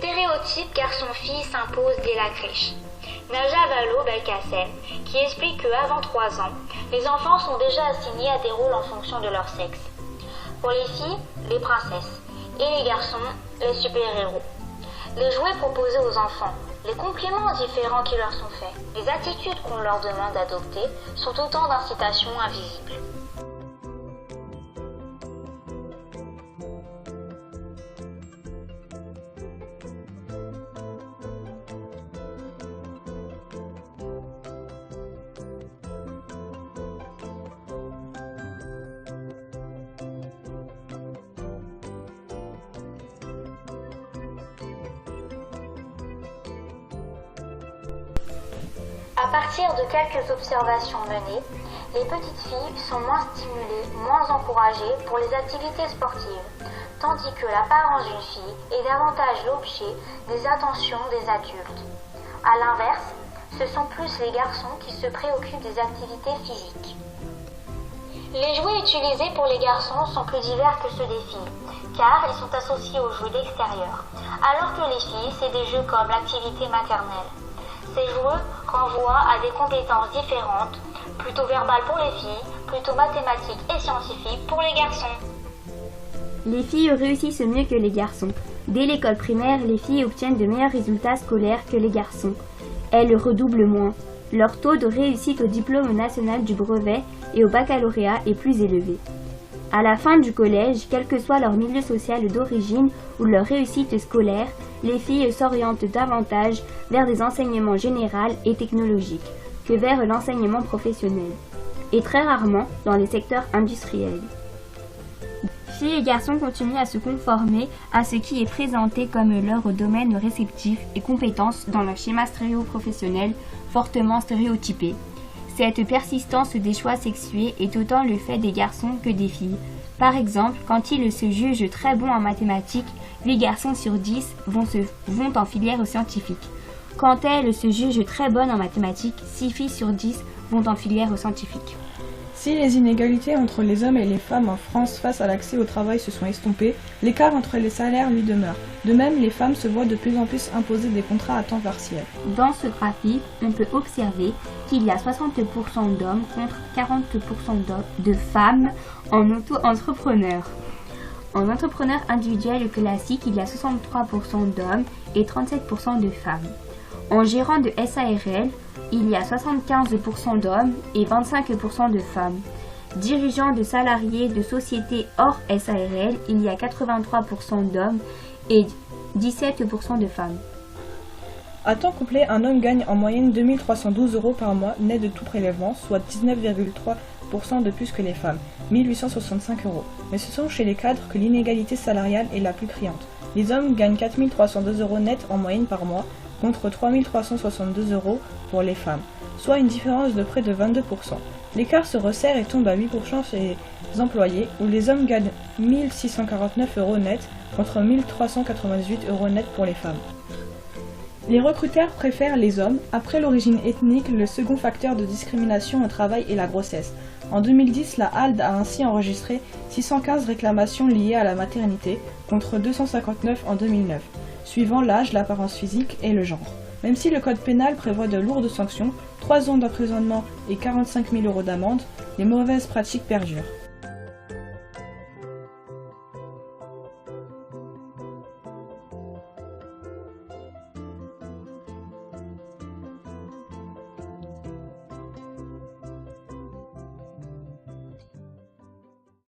stéréotype garçon-fille s'impose dès la crèche. Naja Vallaud-Belkacem, qui explique qu'avant 3 ans, les enfants sont déjà assignés à des rôles en fonction de leur sexe. Pour les filles, les princesses, et les garçons, les super-héros. Les jouets proposés aux enfants, les compliments différents qui leur sont faits, les attitudes qu'on leur demande d'adopter sont autant d'incitations invisibles. À partir de quelques observations menées, les petites filles sont moins stimulées, moins encouragées pour les activités sportives, tandis que l'apparence d'une fille est davantage l'objet des attentions des adultes. A l'inverse, ce sont plus les garçons qui se préoccupent des activités physiques. Les jouets utilisés pour les garçons sont plus divers que ceux des filles, car ils sont associés aux jeux d'extérieur, alors que les filles, c'est des jeux comme l'activité maternelle. Ces jeux renvoient à des compétences différentes, plutôt verbales pour les filles, plutôt mathématiques et scientifiques pour les garçons. Les filles réussissent mieux que les garçons. Dès l'école primaire, les filles obtiennent de meilleurs résultats scolaires que les garçons. Elles redoublent moins. Leur taux de réussite au diplôme national du brevet et au baccalauréat est plus élevé. À la fin du collège, quel que soit leur milieu social d'origine ou leur réussite scolaire, les filles s'orientent davantage vers des enseignements généraux et technologiques que vers l'enseignement professionnel, et très rarement dans les secteurs industriels. Filles et garçons continuent à se conformer à ce qui est présenté comme leur domaine réceptif et compétences dans leur schéma stéréo-professionnel fortement stéréotypé. Cette persistance des choix sexués est autant le fait des garçons que des filles. Par exemple, quand ils se jugent très bons en mathématiques, 8 garçons sur 10 vont en filière scientifique. Quand elles se jugent très bonnes en mathématiques, 6 filles sur 10 vont en filière scientifique. Si les inégalités entre les hommes et les femmes en France face à l'accès au travail se sont estompées, l'écart entre les salaires lui demeure. De même, les femmes se voient de plus en plus imposer des contrats à temps partiel. Dans ce graphique, on peut observer qu'il y a 60% d'hommes contre 40% de femmes en auto-entrepreneurs. En entrepreneur individuel classique, il y a 63% d'hommes et 37% de femmes. En gérant de SARL, il y a 75% d'hommes et 25% de femmes. Dirigeant de salariés de sociétés hors SARL, il y a 83% d'hommes et 17% de femmes. À temps complet, un homme gagne en moyenne 2 312 € par mois, net de tout prélèvement, soit 19,3% de plus que les femmes, 1 865 €. Mais ce sont chez les cadres que l'inégalité salariale est la plus criante. Les hommes gagnent 4 302 € net en moyenne par mois, contre 3 362 € pour les femmes, soit une différence de près de 22%. L'écart se resserre et tombe à 8% chez les employés, où les hommes gagnent 1 649 € net, contre 1 398 € net pour les femmes. Les recruteurs préfèrent les hommes. Après l'origine ethnique, le second facteur de discrimination au travail est la grossesse. En 2010, la HALD a ainsi enregistré 615 réclamations liées à la maternité, contre 259 en 2009, suivant l'âge, l'apparence physique et le genre. Même si le code pénal prévoit de lourdes sanctions, 3 ans d'emprisonnement et 45 000 € d'amende, les mauvaises pratiques perdurent.